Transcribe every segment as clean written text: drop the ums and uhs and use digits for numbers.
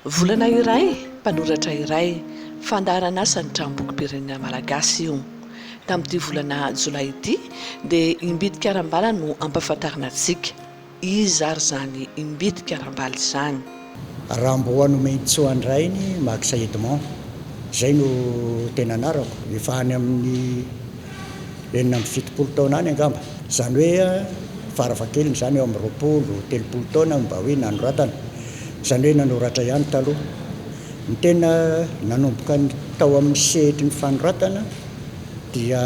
Volana iray, mpanoratra iray, fandarana asa ny tranombokim-pirenena malagasy io. Tamin'ity volana jolay ity dia imbitika arambala no ampahafantarina antsika. Izy ary zany imbitika arambala izany. Rambo hanome Tsoandrainy Max Edmond, izay no tena anarako. Efa any amin'ny 70 taona any angamba. Izany hoe farafahakeliny izany eo amin'ny 20-30 taona mba hoe nanoratana. Izany hoe nanoratra ihany taloha. Ny tena nanomboka tao amin'ny sehatry ny fanoratana dia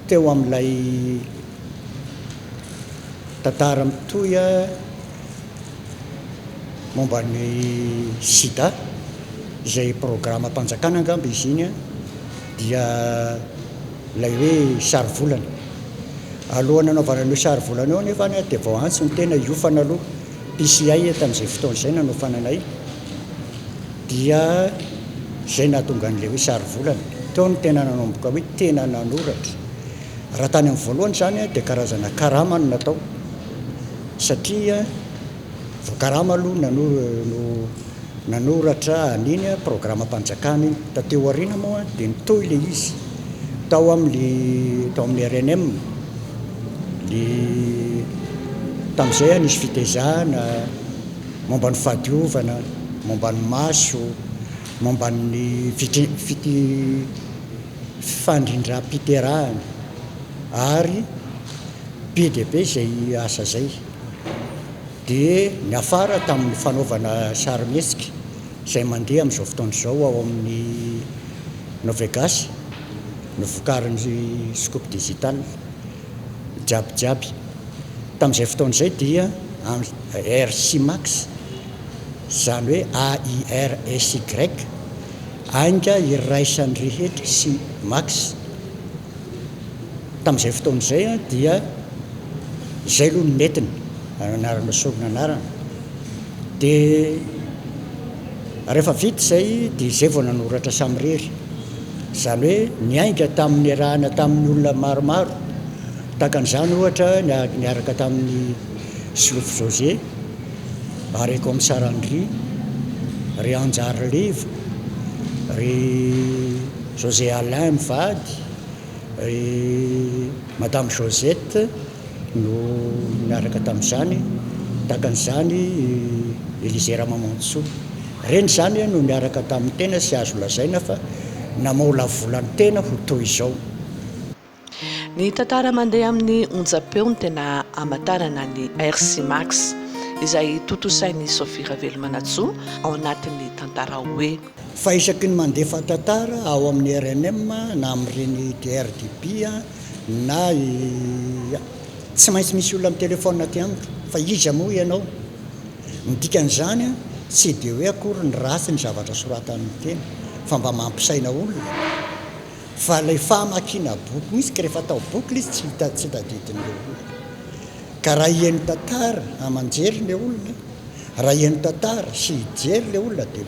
teo amin'ilay tantara mitohy momba ny sida, izay programa mpanjakana angamba izy iny dia ilay hoe sary volana. Alohan'ny nanaovana ny sary volana eo nefa dia vao antso ny tena hiofana aloha. PCI tamin'izay fotoana izay nanofananay dia izay nahatonga an'ilay hoe sary volana. Teo ny tena nanomboka hoe tena nanoratra. Raha tany amin'ny voalohany izany dia karazana karama no natao, satria vao karama aloha nanoratra an'iny programa mpanjakana iny. Tateo aoriana moa dia nitohy ilay izy tao amin'ny RNM. Tamin'izay nisy fitezahana momba ny fahadiovana, momba ny maso, momba ny fandrindram-piterahana ary be dia be izay asa zay. Dia ny afara tamin'ny fanaovana sarimihetsika izay mandeha amin'izao fotoana izao ao amin'ny Novegas, novokarin'ny scope digital jiabijiaby. Tamin'izay fotoana izay dia RC Max, izany hoe AIRSY, anga iraisan'ny rehetra sy Max. Tamin'izay fotoana izay dia izay aloha ny netiny anarana sorona anarana. Dia rehefa vita izay dia izay vao nanoratra samirery, izany hoe niainga tamin'ny arahana tamin'ny olona maromaro. Takan'izany ohatra niaraka tamin'ny Silofo José, ary Komisarandry, ry Anjary Livo, ry José Alain Mivady, ry Madame Josette no niaraka tamin'izany. Takan'izany Elisera Mamontsoa. Reny izany no niaraka tamin'ny tena sy azo lazaina fa namaola volany tena ho toy izao. Ny tantara mandeha amin'ny onjam-peo ny tena hamantarana ny RC Max, izay totosain'ny Sophie Ravelomanantsoa ao anatin'ny tantara hoe fa isaky ny mandefa tantara ao amin'ny RNM na amin'ireny DRDP na tsy maintsy misy olona amin'ny telefona aty amiko fa iza moa ianao. Ny dikan'izany tsy dia hoe akory ny ratsy ny zavatra soratan'ny tena fa mba mampisaina olona. Fa ilay famakiana boky misy rehefa atao boky izy tsy tadidin'ilay olona. Ka raha hihaino tantara amanjery ilay olona, raha hihaino tantara sy hijery ilay olona dia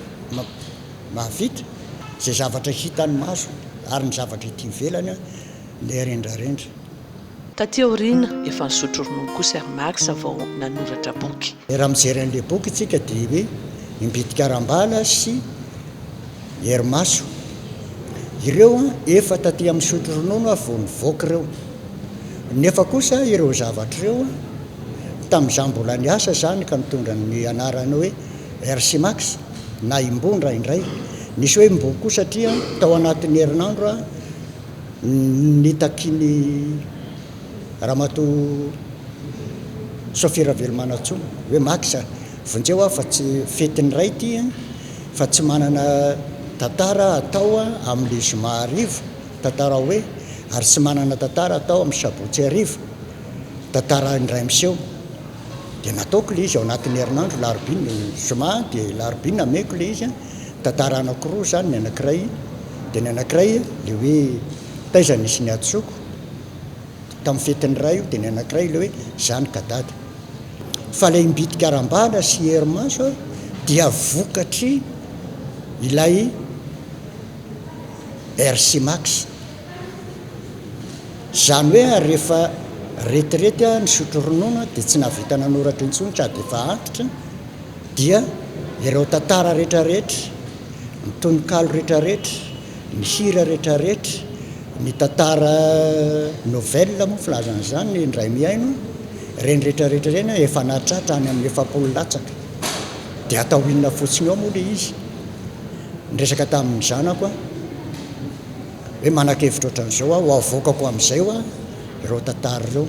mahavita izay zavatra hitany maso ary ny zavatra ity ivelany ilay rendrarendra. Taty aoriana efa nisotro ronono kosa ry Max vao nanoratra boky. Raha mijery an'ilay boky isika dia hoe imbitika arambala sy Hermaso. Ireo efa taty amin'ny sotro ronono vao nivoaka ireo. Nefa kosa ireo zavatra ireo tamin'izaho mbola niasa izany ka mitondra ny anarana hoe RC Max na imbondra indray. Nisy hoe mboky koa satria tao anatin'ny herinandro nitakiny Ramatoa Sophie Ravelomanantsoa hoe Max vonjeo fa tsy fetiny iray ity fa tsy manana tantara atao amin'ny zoma arivo, tantara hoe ary tsy manana tantara atao amin'ny sabotsy arivo, tantara indray miseho. Dia nataoko ilay izy ao anatin'ny herinandro larobina, zoma dia larobina meko ilay izy, tantara anankiroa izany ny anankiray, dia ny anankiray ilay hoe taiza nisy ny atsoko tamin'ny fetiny iray io, dia ny anankiray ilay hoe zany kadady. Fa ilay imbitika arambala sy Hermaso dia vokatry ilay RC Max. Izany hoe rehefa retirety ny sotro ronono dia tsy nahavita nanoratra intsony sady efa antitra dia ireo tantara rehetrarehetra ny tononkalo rehetrarehetra ny hira rehetrarehetra ny tantara novelle moa filazan'izany ny indray miaino reny rehetrarehetra reny efa natratra any amin'ny efapolo latsaka dia atao inona fotsiny ao moa le izy ny resaka tamin'ny zanako hoe manan-kevitra ohatran'izao ho avoakako amin'izay ho ireo tantara ireo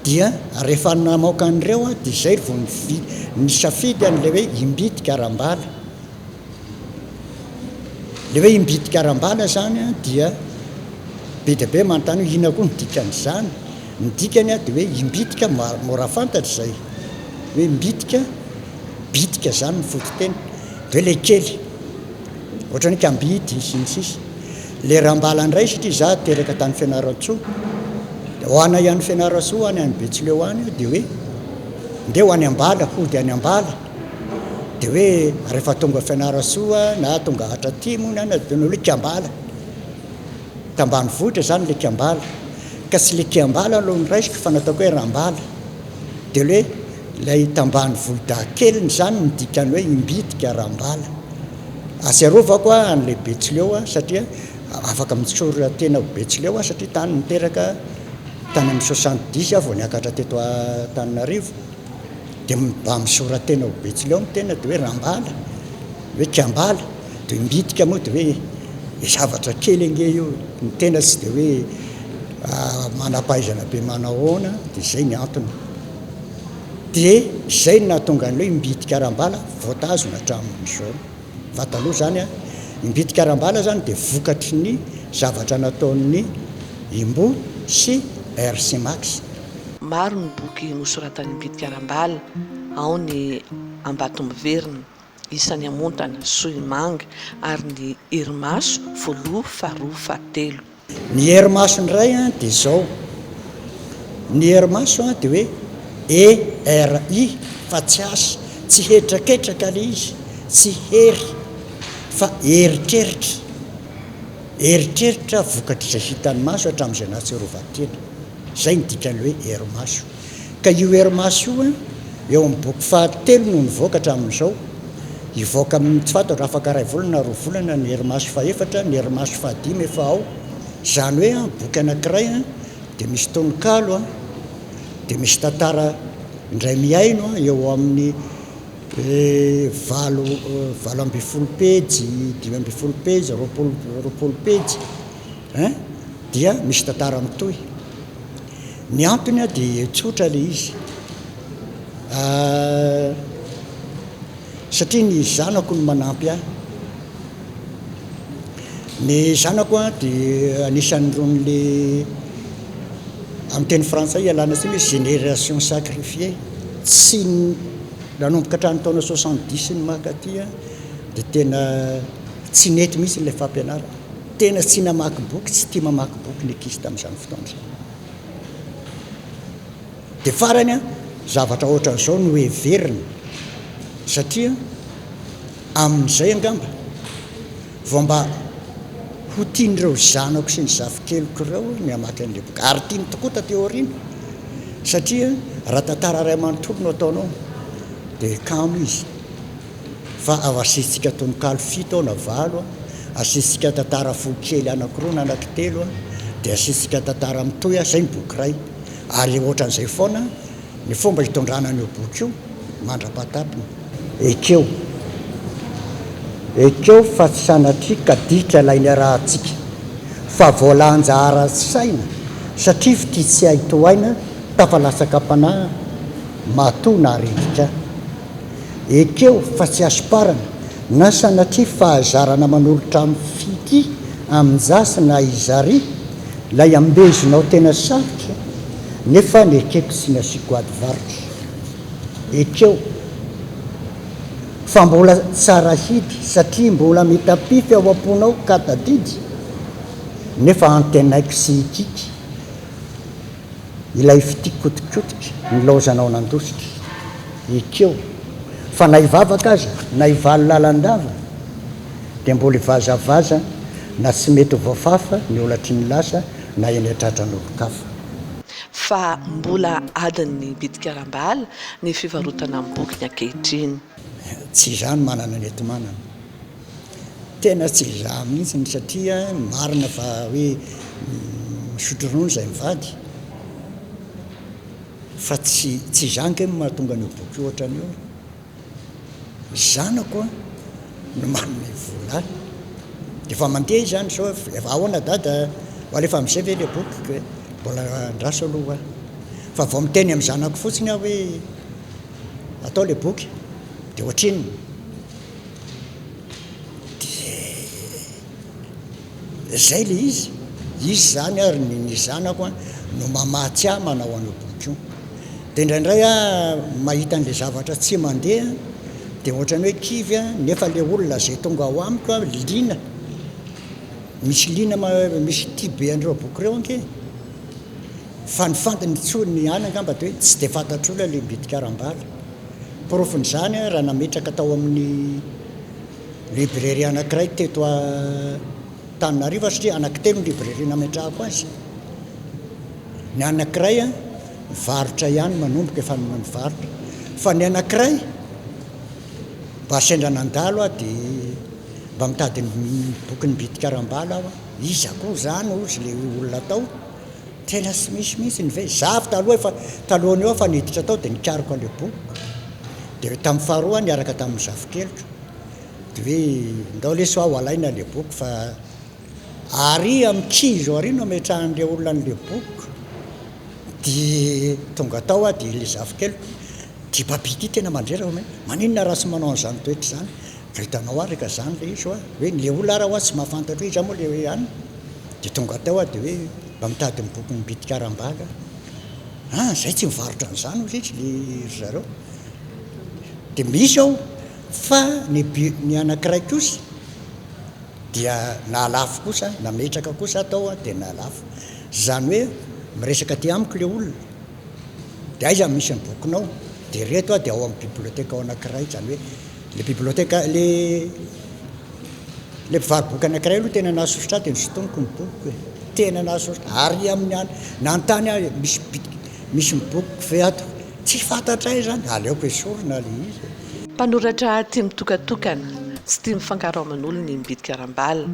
dia rehefa namoaka an'ireo dia izay vao ny safidy an'le hoe imbitika arambala le hoe imbitika arambala zany dia be dia be manontany hoe ina koa ny dikan'izany ny dikany dia hoe imbitika mora fantatra izay hoe imbitika bitika zany ny fototeny dia hoe le kely ohatrany kambidy sy ny sisa le rambala indray satria za teraka tany Fianaratsoa dia ho ana ihany Fianaratsoa ho any any Betsileo any dia hoe nde ho any Ambala hody any Ambala dia hoe rehefa tonga Fianaratsoa na tonga Atratimo ny any dia hoe Kiambala tambanivohitra zany le Kiambala ka sy le Kiambala aloha ny raisiko fa nataoko hoe rambala dia hoe lay tambanivohidahkeliny zany ny dikany hoe imbitika rambala asiarovako an'le Betsileo satria afaka mitsoratra tena Betsileo satria tany niteraka tany amin'ny 70 vao niakatra teto Antananarivo dia mba misoratena Betsileo ny tena dia hoe rambala hoe Kiambala dia imbitika moa dia hoe zavatra kely ange io ny tena tsy dia hoe manam-pahaizana be manahoana dia izay ny antony dia izay nahatonga an'le hoe imbitika rambala voatazona hatramin'izao fa taloha zany imbitika rambala zany dia vokatry ny zavatra nataon'ny Imbo sy RC Max. Maro ny boky nosoratan'ny imbitika rambala ao ny Ambatomboverina Isan'ny Hamontana Sohimanga ary ny Herimaso voaloha faharoa fahatelo. Ny Herimaso ndray dia zao ny Herimaso dia hoe ERI fa tsy asa tsy hetraketraka le izy tsy hery fa eritreritra vokatry izay hitan'ny maso hatramin'izay nahatserovatena zay ny dikany hoe Herimaso ka io Herimaso io eo amin'ny boky fahatelo no nivoaka hatramin'izao hivoaka amin'ny tsy fantatra afaka ray volana roa volana ny Herimaso faefatra ny Herimaso fahadimy efa ao zany hoe boky anankiray dia misy tononkalo dia misy tantara indray miaino eo amin'ny valo amby folo pejy 5 amby folo pejy roapolo pejy dia misy tantara mitohy ny antony dia tsotra le izy satria ny zanako no manampy ny zanako dia anisan'ny ron'le amin'ny teny frantsay ialana sy hoe génération sacrifiée tsy nanomboka hatrany taona 70 ny makaty dia tena tsy nety mihitsy ilay fampianarana tena tsy namaky boky tsy tia mamaky boky ny ankizy tamin'izany fotoana izany dia farany zavatra ohatran'izao no heverina satria amin'izay angamba vao mba ho tian'ireo zanako sy ny zafikeloko ireo ny hamaky an'ilay boky ary tiany tokoa tateo aoriana satria raha tantara ray amanontolo no ataonao dia kamo izy fa ao asitsika tononkalo 7 na 8 asitsika tantara folokely anankiroa na anankitelo dia asitsika tantara mitohy zay ny boky ray ary ohatran'izay foana ny fomba hitondrana an'io boky io mandra-patapiny ekeo fa tsy sanatria ka ditra ilainy arahantsika fa voalanjahara saina satria fity tsy haitoaina tafalasaka-panahy matoa na arendrika ekeo fa tsy asomparana na sanatria fahazarana manolotra amin'ny fity amin'njasy na izary lay ambezonao tena sarotra nefa ny ekeko sy nasiako ady varotra ekeo fa mbola tsara hidy satria mbola mitapify ao am-ponao ka tadidy nefa antenaiko sy hikiky ilay fitiky kotikotika nilaozanao nandositra ekeo fa na hivavaka aza na hivaly lalandava dia mbola hivazavaza na tsy mety voafafa ny olatry ny lasa na eny atratra n'olo-kafa fa mbola adiny bitika rambala ny fivarotana amin'ny boky ny ankehitriny tsy izany manana ny etomanana tena tsy iza mihitsy satria marina fa hoe misotro ronono izay mivady fa tsy izany ke mahatonga ny boky ohatran'io zanako no manome vola de efa mandeha izy zany sao efa ahoana dada alefa am'izay ve le boky mbola andraso aloha fa vao miteny amin'ny zanako fotsiny aho hoe atao le boky de ohatrinony de zay le izy zany ary ny zanako no mamatsy ahy manao an'io boky io de indraindray a mahita an'le zavatra tsy mandeha de ohatrany hoe kivy a nefa le olona zay tonga ao amiko a lina misy lina misy tibe andreo boky reo anke fa ny fantany tsony any angamba de hoe tsy de fantatr'olona le mbitikaram-bala profin'izany raha nametraka tao amin'ny librairie anankiray teto Tananarivo satria anankitelo ny librairie nametrahako azy ny anankiray a mivarotra ihany manomboka efa mivarotra fa ny anankiray mba sendra nandalo a de mba mitady boky ny bitikaram-bala aho izy akoho zany ozy le olona tao tena sy misy mihitsy ny ve zavy taloha efa talohany eo fa niditra tao de nikariko an'le boky de tamin'ny faharoa niaraka tamin'ny zavikeloko de hoe ndao leso aho alaina le boky fa ary amin'ny kizo ary no ametrahan'le olona n'le boky de tonga tao a de le zavikeloko ty babity tena mandrera maninona raha sy manao an'izany toetra zany ka hitanao ary ka zany le izy hoe le olona raha hoa tsy mahafantatra hoe izy moa le hoe any de tonga tao a de hoe mba mitady ny boky nybitikaram-bala zay tsy mivarotra an'izany ozy izy le zareo de misy ao fa ny anankiray kosa dia naalafo kosa nametraka kosa atao a de naalafo zany hoe miresaka ty amiko le olona de aiza misy ny bokinao de reto a de ao amin'ny biblioteka ao anankiray zany hoe le biblioteka le mpivaroboky anankiray aloha tena nahasosotra de nisotoniko ny boky tena nahasosotra ary amin'ny nantany a misy miboky fe ato tsy fantatray zany aleoko esorina le izy mpanoratra tia mitokatokana tsy tia mifankaro amin'olo ny mbitikaram-bala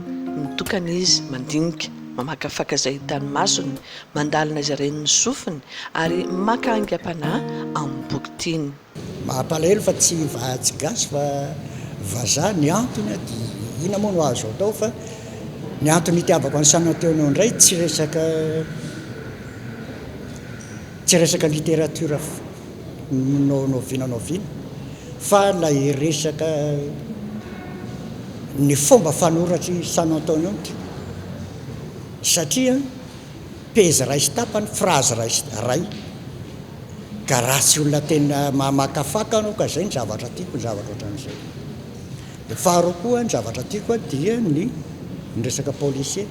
mitokana izy mandinika mamakafaka izay hitany masony mandalina izy ireny ny sofiny ary maka aingam-panahy amin'ny boky tiany mahampalahelo fa tsy vahatsy gasy fa vazaha ny antony di ina moa no azo atao fa ny antony itiavako any sanateonao indray tsy resaka littérature novinanaovina fa lay resaka ny fomba fanoratry sanantonio satria peze ray sy tapany phrase ray ka raha tsy olona tena mamakafaka anao ka zay ny zavatra tiako ny zavatra ohatran'izay de faharoa koa ny zavatra tiako dia ny resaka policier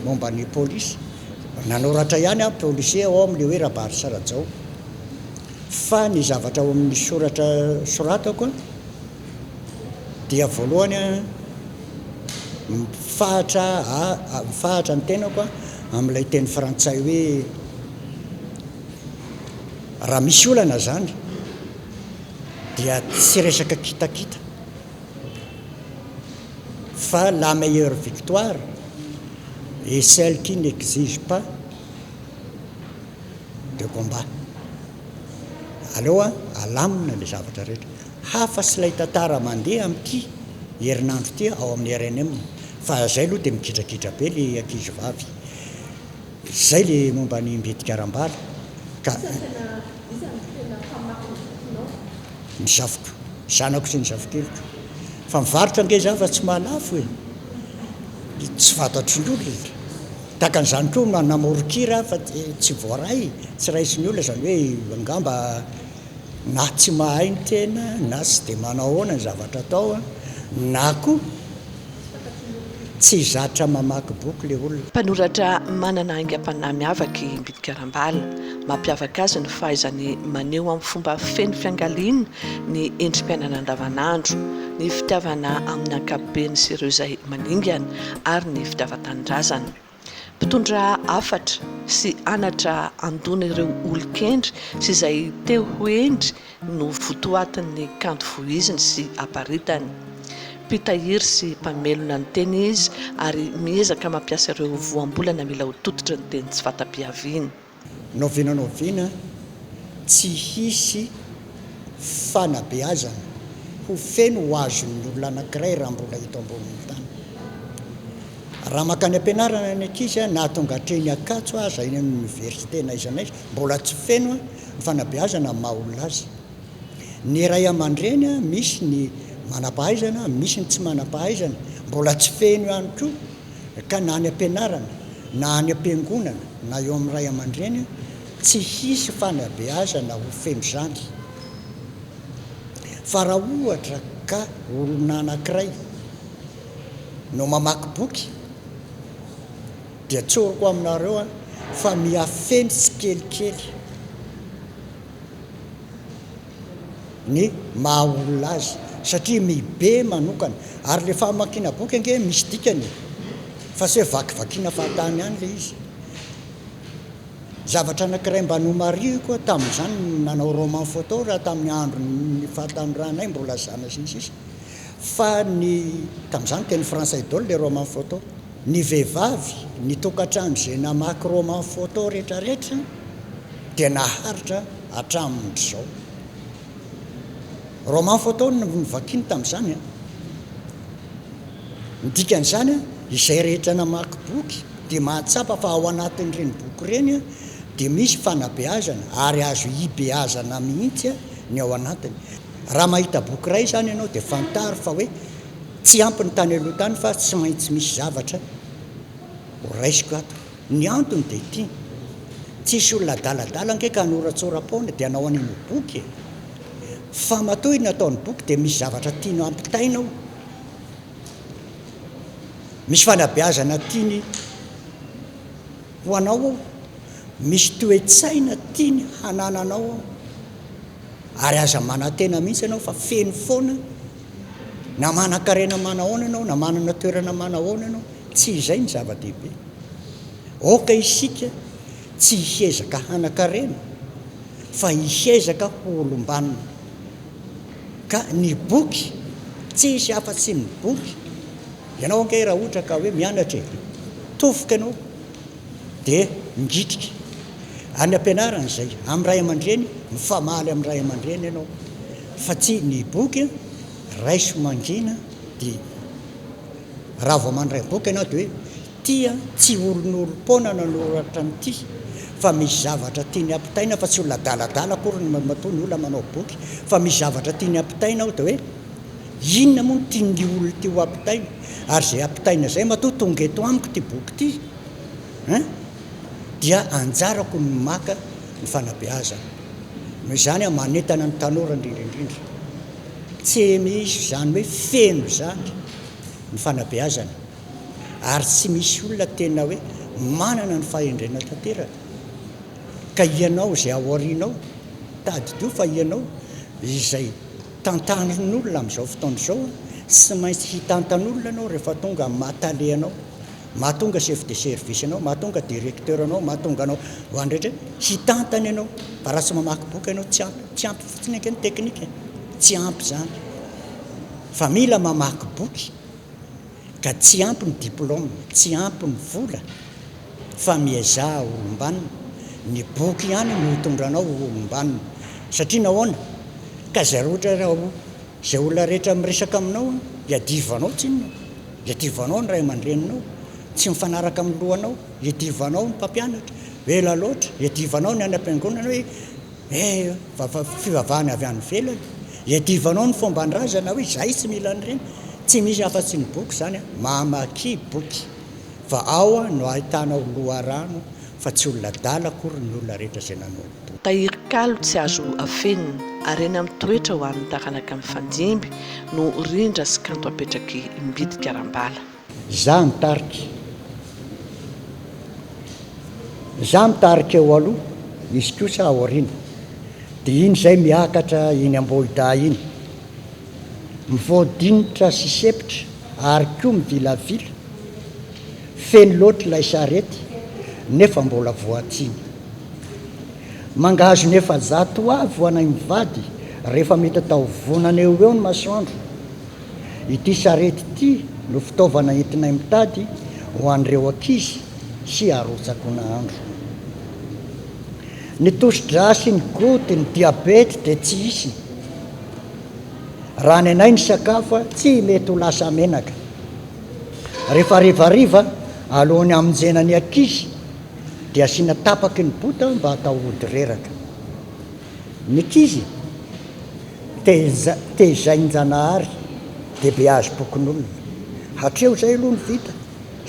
momba ny polisy nanoratra ihany a policier ao am'le hoe rabary sarajao fa ny zavatra ao amin'ny soratako dia voalohany mifahatra ny tenako amin'ilay teny frantsay hoe raha misy olana zany dia tsy resaka kitakita fa la meilleure victoire et celle qui n'exige pas de combat aleoa alamina le zavatra rehetra hafa sy lay tantara mandeha amin'ity herinandro ty ao amin'ny RNM fa zay aloha de mikitrakitra be le ankizy vavy zay le momba ny mbitikaram-bala ka ny zavoko zanako sy ny zavokeloko fa mivarotra nge za fa tsy mahalafo tsy fantatr'olona taka an'izany koa namorokira fa tsy voaray tsy raisiny olona zany hoe angamba na tsy mahay ny tena na sy de manao ahoana ny zavatra atao na koa tsy zatra mamaky boky le olona mpanoratra manana aingam-panahy miavaky mbitikaram-bala mampiavaka azy ny fahaizany maneho amin'ny fomba feno fiangaliana ny endrim-piainana andavanandro ny fitiavana amin'ny ankapobeny sy ireo izay maningana ary ny fitiavan-tanindrazana mpitondra afatra sy anatra andona ireo olon-kendry sy izay teo ho endry no votoatin'ny kanto voiziny sy aparitany. Mpitahiry sy mpamelona ny teny izy ary miezaka mampiasa ireo voambolana mila ho tototra ny teny tsy fatapiaviany. Novinanoviana tsy hisy fanabeazana ho feno ho azon'ny olona anankiray raha mbola hito ambonin'ny tany. Raha makany ampianarana ny ankizy na tonga hatreny Ankatso aza eny amin'ny université na iza naiza mbola tsy feno ny fanabeazana maha olona azy. Ny ray aman-dreny misy ny manam-pahaizana, misy ny tsy manam-pahaizana, mbola tsy feno ihany koa ka na any ampianarana na any am-piangonana na eo amin'ny ray aman-dreny tsy hisy fanabeazana ho feno zany. Fa raha ohatra ka olona anankiray no mamaky boky dia tsoriko aminareo fa miafeny tsikelikely ny maha olona azy satria mibe manokana ary le famakiana boky ange misy dikany fa tsy hoe vakivakiana fahatany ihany le izy. Zavatra anankiray mba nomariko tamin'izany nanao roman photo raha tamin'ny andro ny fahatanoranay mbola zana sisy fa ny tamin'izany teny français daholo le roman photo. Ny vehivavy ny tokantrano izay namaky roman photo rehetrarehetra dia naharitra hatramin'izao. Roman photo novakiny tamin'izany ny dikan'izany izay rehetra namaky boky dia mahatsapa fa ao anatin'ireny boky ireny dia misy fanabeazana ary azo hibeazana mihitsy ny ao anatiny. Raha mahita boky iray zany ianao dia fantaro fa hoe tsy ampy ny tany aloha tany fa tsy maintsy misy zavatra ho raisiko ato. Ny antony dia ity, tsisy olona daladala ange ka hanoratsoram-poana dia hanao an'iny boky fa matoa iny nataon'ny boky dia misy zavatra tiany ampitainao, misy fanabeazana tiany ho anao ao, misy toe-tsaina tiany hanananao ao ary aza manantena mihitsy ianao fa feno foana na manan-karena manahoana ianao na manana toerana manahoana ianao. Tsy izay ny zava-dehibe. Oka isika tsy hihezaka hanan-karena fa hihezaka ho olom-banona. Ka ny boky tsy hisy afa-tsy ny boky. Ianao ange raha ohatra ka hoe mianatra tofoka ianao dia migitrika any ampianarana izay amin'ny ray aman-dreny mifamaly amin'ny ray aman-dreny ianao fa tsy ny boky raiso mangina dia raha vao mandray boky ianao dia hoe tia tsy olon'olom-poana nanoratra n'ity fa misy zavatra tiany ampitaina fa tsy olona daladala akory ny matoa ny olona manao boky fa misy zavatra tiany ampitaina ao dia hoe inona moa no tian'ny olona ty ho ampitaina ary izay ampitaina izay matoa tonga eto amiko ty boky ty dia anjarako ny maka ny fanabeazana. Noho izany manentana ny tanora indrindraindrindra tsy misy zany hoe feno zany ny fanabeazana ary tsy misy olona tena hoe manana ny fahendrena tanteraka ka ianao izay aorianao tadidio fa ianao izay tantanin'olona amin'izao fotoana izao tsy maintsy hitantan'olona ianao rehefa tonga mahatalehanao, mahatonga chef de service anao, mahatonga directeur anao, mahatonga anao ho andrehetra hitantany ianao fa raha tsy mamaky boky ianao tsy ampy fotsiny ange ny teknika, tsy ampy zany fa mila mamaky boky ka tsy ampy ny diplôme, tsy ampy ny vola fa miazaha olom-banona. Ny boky ihany no hitondranao olom-banona satria nahoana ka zay ohatra raha izay olona rehetra miresaka aminao hiadivanao tsy inona, hiadivanao ny ray aman-dreninao, tsy mifanaraka amin'ny lohanao, hiadivanao ny mpampianatra ela loatra, hiadivanao ny any am-piangonana hoe fivavahana avy any velany, hiadivanao ny fomban-drazana hoe izay tsy mila an'ireny. Tsy misy afa-tsy ny boky zany mamaky boky fa ao no ahitanao loharano fa tsy olona dala akory ny olona rehetra izay nanao. Tahiry kalo tsy azo afenina ary eny amin'ny toetra ho an'ny taranaka amin'ny fandimby no rindra sy kanto apetraky Imbidy Karambala. Za mitarika eo aloha izy kosa aoriana dia iny izay miakatra iny Ambohida iny mivoadinitra sy sepitra ary koa mivilavila feno loatra ilay sarety nefa mbola voatsiny mangazo nefa zato avy ho anay mivady rehefa mety atao vonana eo eo ny masoandro ity sarety ity no fitaovana entinay mitady ho an'ireo ankizy sy arotsako nahandro ny tosi-drasy ny goty ny diabety dia tsy isy raha ny anay ny sakafa tsy mety ho lasa menaka rehefa rivariva alohan'ny amonjenany ankizy dia asiana tapaky ny bota mba hatao ody reraka ny ankizy tezain-janahary dia be azo bokon'olona hatreo zay aloha ny vita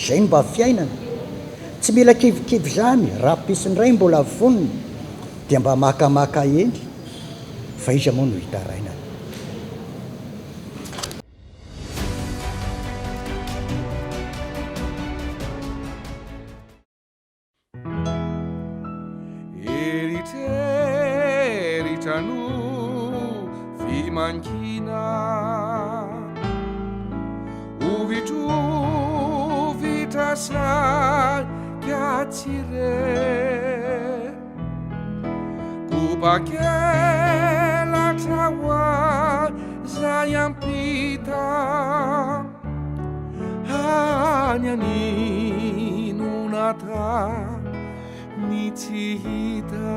zay no mba fiainana tsy mila kivikivy zany raha pisindray mbola vonony dia mba makamaka eny fa izy moa no hitarainana eritreritrano vimankina ovitrovitra sakiatsire kubakelatra hoa zay ampita any aninonata ny tsy hita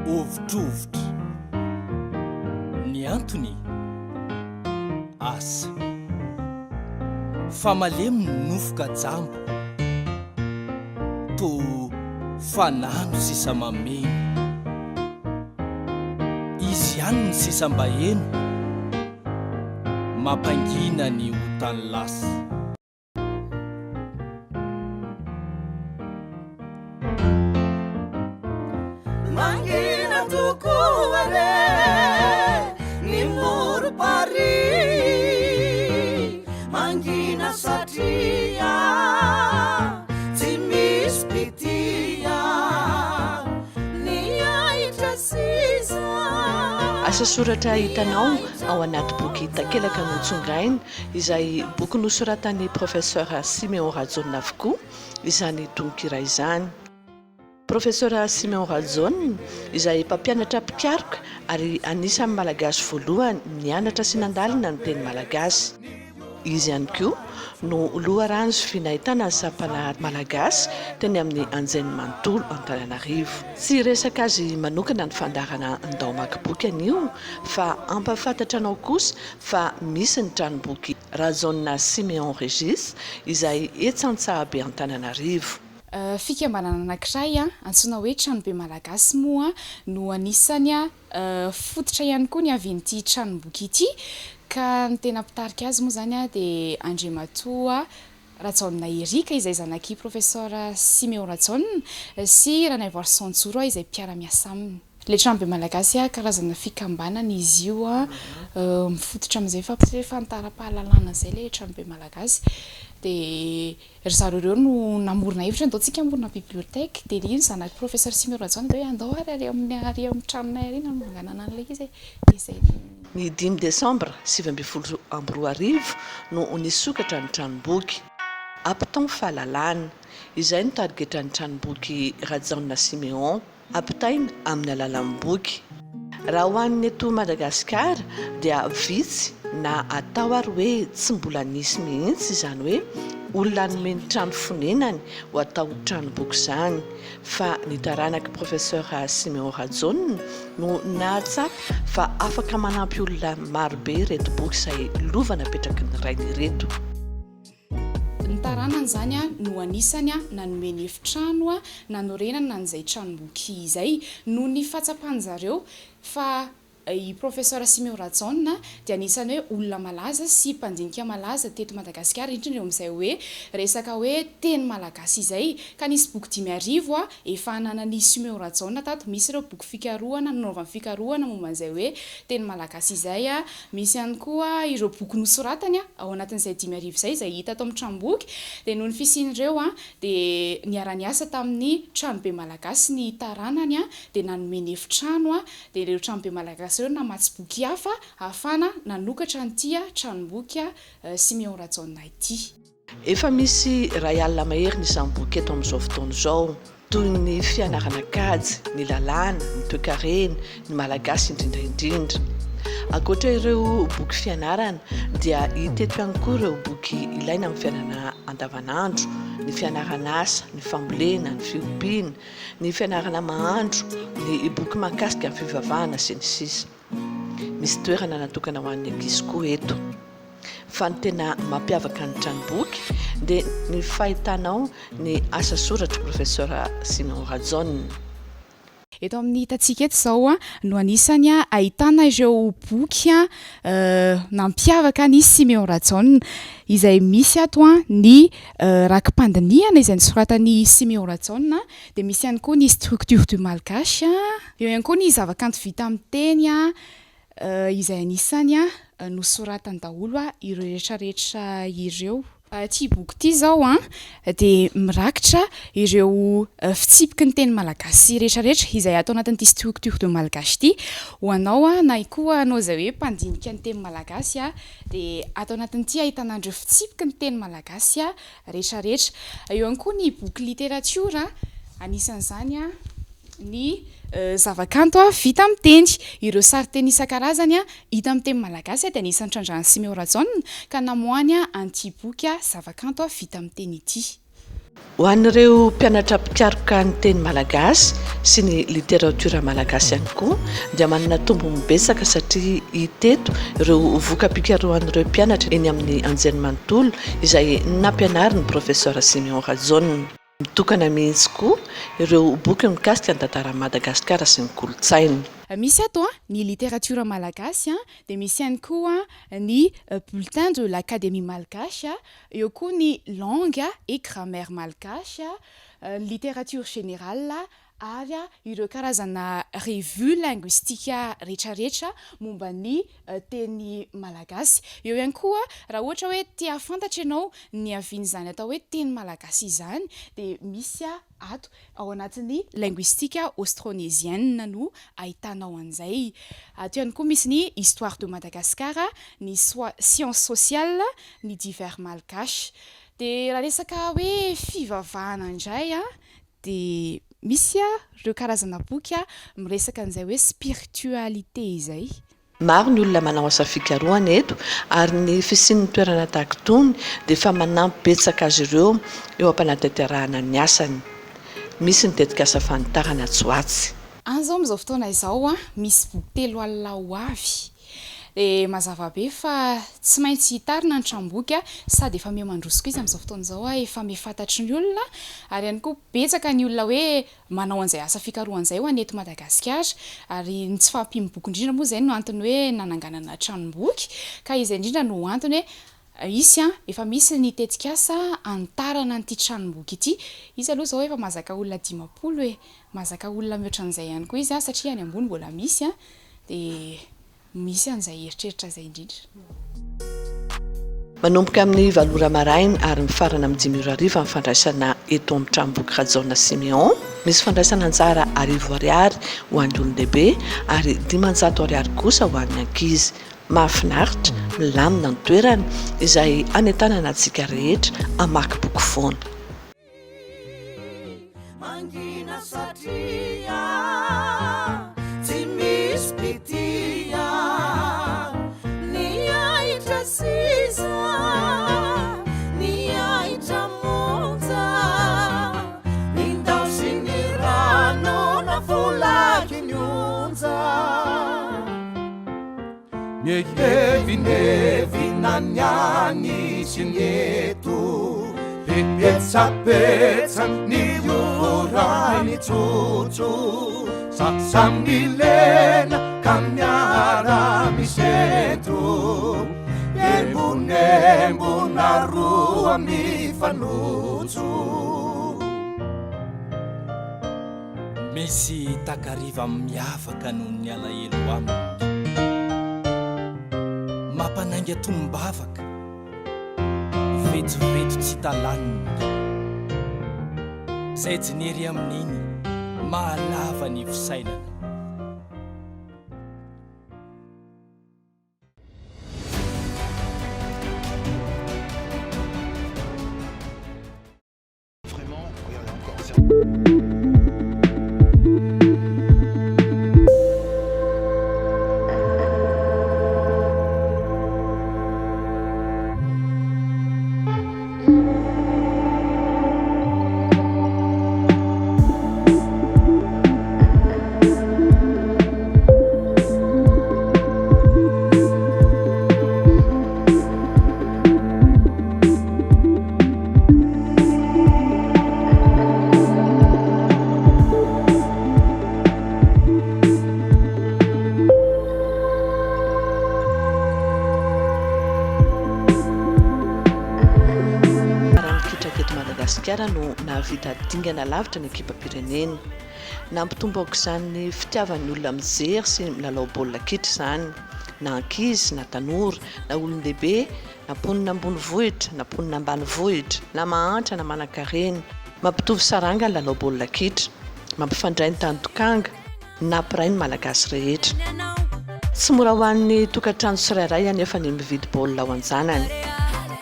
ovitrovitra ny antony asa fa malemy ny nofoka jambo to fanano sisa mameno izy ihany ny sisa mbaheno mampangina ny hotany lasa mangina tokoare ny moro-pari mangina satria tsy misy pitia ny ahitra sisa asa soratra hitanao ao anaty boky takelaka notsongainy izay boky nosoratan'ny professeur Siméon Radzone avokoa izany tononkira izany professeur Siméon Radzone izay mpampianatra mpikaroka ary anisan'ny malagasy voalohany nianatra sy nandalina ny teny malagasy izy ihany koa no loharanjo finahitana ny sampanahy malagasy teny amin'ny anjeny manontolo Antananarivo tsy resaka azy manokana ny fandarana ndao makiboky anio fa ampafantatra anao kosa fa misy ny tranomboky Radzone Siméon Régis izay etsy-Antsahabe Antananarivo fikambanana anankiray antsoina hoe tranobe malagasy moa no anisany fototra ihany koa ny avin'ity tranomboky ity ka ny tena mpitarika azy moa zany dia Andriamatoa Radzone Erika izay zanaky professeur Siméon Radzone sy Ranaivoary Santsoro izay mpiara-miasa aminy le tranobe malagasy karazana fikambanana izy io mifototra amin'izay fantara-pahalalana zay le tranobe malagasy dia ry zareo ireo no namorona hevitra andao tsika amorona biblioteka dia iny zanaky professeur Siméon Radzone dia hoe andao ary amin'ny tranonay ary manganana an'ilay izy dia izay ny 5 décembre 2024 no nisokatra ny tranomboky apiton fahalalana izay no targetra ny tranomboky Radzone Siméon apitaina amin'ny alalan'ny boky raha ho an'ny eto Madagasikara dia vitsy na atao ary hoe tsy mbola nisy mihitsy izany hoe olona nomeny trano fonenany ho atao tranomboky izany fa ny taranaka professeur Siméon Radzone no nahatsapa fa afaka manampy olona marobe reto boky izay lovana petraky ny rainy reto ny taranany zany no anisany nanomeny efitrano nanorenana an'izay tranomboky izay no ny fatsapany zareo fa i professeur Siméon Radzone dia anisany hoe olona malaza sy mpandinika malaza teto Madagasikara indrindra eo amin'izay hoe resaka hoe teny malagasy izay ka nisy boky 5 efa ananany Siméon Radzone tato misy ireo boky fikarohana nanaovany fikarohana momban'izay hoe teny malagasy izay misy ihany koa ireo boky nosoratany ao anatin'izay 5 izay izay hita ato amin'ny tranomboky dia noho ny fisian'ireo dia niara-niasa tamin'ny tranobe malagasy ny taranany dia nanomeny efitrano dia ireo tranobe malagasy malagasy ireo namatsy boky hafa ahafana nanokatra nytia tranomboky Simeon Rajaona ity. Efa misy ray alina mahery nyizany boky eto amin'izao fotoana izao, toy ny fianarana kajy, ny lalàna, ny toe-karena, ny malagasy indrindraindrindra. Ankoatra ireo boky fianarana dia hita eto ihany koa ireo boky ilaina amin'ny fiainana andavanandro, ny fianarana asa, ny fambolena, ny fiompiana, ny fianarana mahandro, ny boky mahakasika ny fivavahana sy ny sisa. Misy toerana natokana ho an'ny ankizy koa eto. Fa ny tena mampiavaka ny tranomboky dia ny fahitanao ny asa soratra professeur Simeon Rajaona. Eto amin'ny hitantsika eto izao no anisany ahitana ireo boky nampiavaka ny Simeon Rajaona, izay misy ato ny rakim-pandiniana izay nisoratany Simeon Rajaona, dia misy ihany koa ny structure du malgache, eo ihany koa ny zavakanto vita amin'ny teny izay anisany nosoratany daholo ireo rehetrarehetra ireo. Ty boky ty zao dia mirakitra ireo fitsipiky ny teny malagasy rehetrarehetra izay atao anatin'ity structure de malgache ty. Ho anao na koa anao izay hoe mpandinika ny teny malagasy dia atao anatin'ity ahitana andreo fitsipiky ny teny malagasy rehetrarehetra. Eo ihany koa ny boky literatura, anisan'izany ny zavakanto vita amin'ny teny, ireo sary teny isan-karazany hita amin'ny teny malagasy dia anisan'ny trandrahan'i Simeon Rajaona ka namoahany an'ity boky zavakanto vita amin'ny teny ity. Ho an'ireo mpianatra mpikaroka ny teny malagasy sy ny literatura malagasy ihany koa dia manana tombony betsaka satria hita eto ireo voka-pikarohan'ireo mpianatra eny amin'ny anjerimanontolo izay nampianarin'ny professeur Simeon Rajaona. Mitokana mihitsy koa ireo boky mikasika ny tantaran'i Madagasikara sy ny kolontsaina. Misy ato ny literatura malagasy dia misy ihany koa ny bulletin de l'Académie malgache, eo koa ny langue et grammaire malgache, littérature générale ary ireo karazana revue linguistique rehetrarehetra momba ny teny malagasy. Eo ihany koa raha ohatra hoe tia fantatra ianao ny avian'izany atao hoe teny malagasy izany dia misy ato ao anatin'ny linguistique austronésienne no ahitanao an'izay. Ato ihany koa misy ny histoire de Madagascar, ny sciences sociales, ny divers malgache. Dia raha resaka hoe fivavahana indray dia misy ireo karazana boky miresaka an'izay hoe spiritualité izay. Maro ny olona manao asa fikarohana eto ary ny fisian'ny toerana tahaka itony dia efa manampy betsaka azy ireo eo am-panatanterahana ny asany. Misy ny tetika asa fanitarana tsoatsy. An'izao amin'izao fotoana izao misy boky 3 alina ho avy. Dia mazava be fa tsy maintsy hitarina ny tranomboky sady efa mihamandrosoka izy amin'izao fotoana izao efa mifantatry ny olona ary ihany koa betsaka ny olona hoe manao an'izay asa fikarohana izay ho any eto Madagasikara ary ny tsy fahampiany boky indrindra moa izay no antony hoe nananganana tranomboky ka izay indrindra no antony hoe isy efa misy ny tetika asa antarana an'ity tranomboky ity. Izy aloha izao efa mahazaka olona 500 hoe mahazaka olona mihoatra an'izay ihany koa izy satria any ambony mbola misy dia misy an'izay heritreritra izay indrindra. Manomboka amin'ny 7 maraina ary mifarana amin'ny 5 ny fandraisana eto amin'ny tranomboky Rajaona Simeon. Misy fandraisana anjara 10 ariary ho an'ny olon-dehibe ary 500 ariary kosa ho an'ny ankizy. Mahafinaritra, milamina ny toerana izay anentanana antsika rehetra hamaky boky foana. Mangina satria tsy misy pitia ny ahitra sisa ny ahitra monja mindao sy ny rano na volaky ny onja Miehevinevina ny any sy ny eto Petsapetsa ny ora ny tsotso Samilena ka miara miseto Embonembona roa mifanotso Misy takariva miavaka noho ny alahelo aminy Mampanainga tombavaka Veto tsy talanina Zay jinery amin'iny mahalava ny fisainana no nahavita dingana lavitra ny ekipa-pirenena nampitombo aoka izany ny fitiavan'ny olona mijery sy milalao baolina kitra izany na ankizy na tanora na olon-dehibe na mponina ambony vohitra na mponina ambany vohitra na mahantra na manan-karena mampitovy saranga ny lalao baolina kitra mampifandray ny tandokanga na piray ny malagasy rehetra tsy mora ho an'ny tokantrano tsirairay anefa ny mividy baolina ao an-janany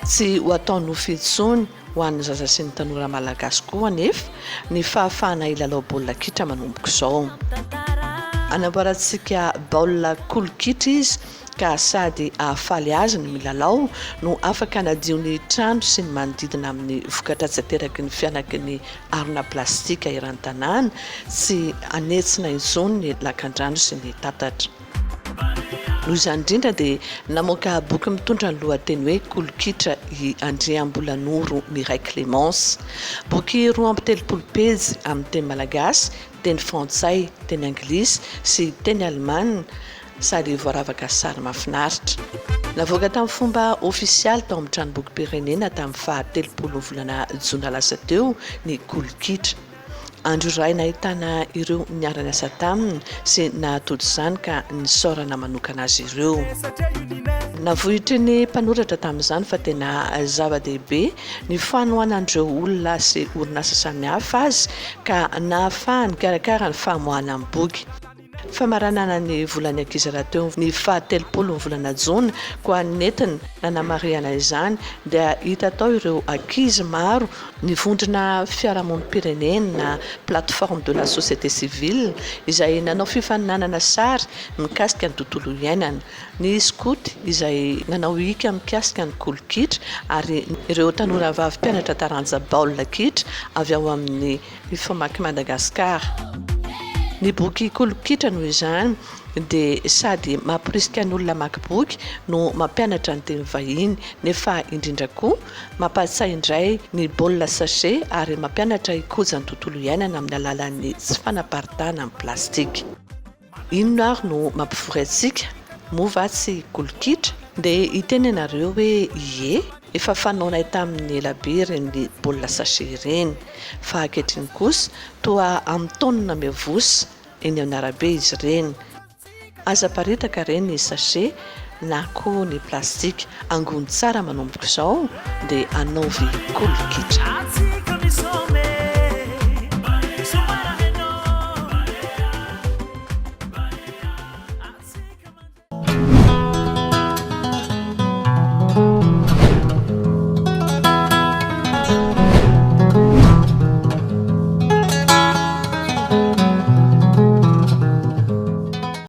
tsy ho ataony ho fitsony ho an'ny zaza sy ny tanora malagasy koa anefa ny fahafahana ilalao baolina kitra manomboka izao anamboarantsika baolina kolikitra izy ka sady ahafaly azy ny milalao no afaka anadio ny trano sy ny manodidina amin'ny vokatra tsy ateraky ny fianaky ny arona plastika iran-tanàna sy anetsina intsony ny lakan-drano sy ny tatatra noho izany indrindra dia namoaka boky mitondra ny lohateny hoe kolikitra i Andriambolanoro Miray Clémence boky 2 pejy amin'ny teny malagasy teny frantsay teny anglisy sy teny alemana sady voaravaka sary mahafinaritra navoaka tamin'ny fomba ofisialy tao amin'ny tranom-bokim-pirenena tamin'ny 30 volana jona lasa teo ny kolikitra andro iray nahitana ireo niarana asa taminy sy nahatody izany ka nisaorana manokana azy ireo navohitry ny mpanoratra tamin'izany fa tena zava-dehibe ny fanohanan'ireo olona sy orinasa samihafa azy ka nahafahany karakara ny famoahana amin'ny boky famaranana ny volany ankizy rahateo ny 30 volana jona koa nentina nanamariana izany dia hita tao ireo ankizy maro nivondrona fiarahamonim-pirenena na plateforme de la société civile izay nanao fifaninanana sary mikasika ny tontolo iainana ny skoty izay nanao hika mikasika ny kolikitra ary ireo tanora vavy mpianatra taranja baolina kitra avy ao amin'ny famaky Madagasikara ny boky kolikitra noho izany dia sady mampirisika ny olona mamaky boky no mampianatra ny teny vahiny nefa indrindra koa mampatsiahy indray ny baolina sachet ary mampianatra hikoja ny tontolo iainana amin'ny alalan'ny tsy fanaparitahana amin'ny plastika inona ary no mampivory antsika mova tsy kolikitra dia hiteny ianareo hoe ie efa fanaonay tamin'ny elabe ireny baolina sachet ireny fa ankehitriny kosa toa amin'ny taonina miavosa eny amin'ny arabe izy ireny aza paritaka ireny ny sachet na koa ny plastika angony tsara manomboka izao dia anaovy kolikitra